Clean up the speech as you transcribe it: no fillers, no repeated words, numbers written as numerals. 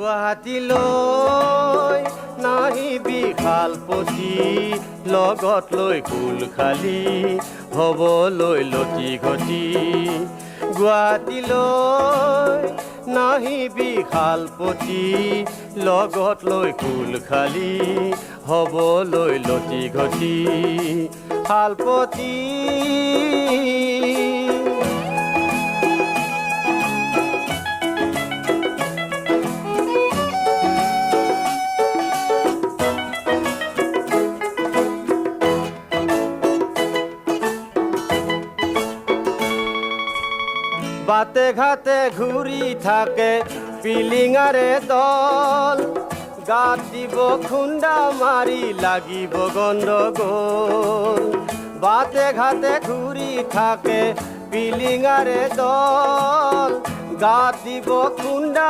গুৱাহাটীলৈ নাহিবি শালপতি, লগত লৈ কুল খালি হ'বলৈ লটি ঘটি। গুৱাহাটীলৈ নাহিবি শালপতি, লগত লৈ কুল খালি হ'বলৈ লটি ঘটি। শালপতি বাটে ঘাটে ঘূৰি থাকে পিলিঙাৰে দল, গাত দিব খুন্দা মাৰি লাগিব গণ্ডগোল। বাটে ঘাটে ঘূৰি থাকে পিলিঙাৰে দল, গাত দিব খুন্দা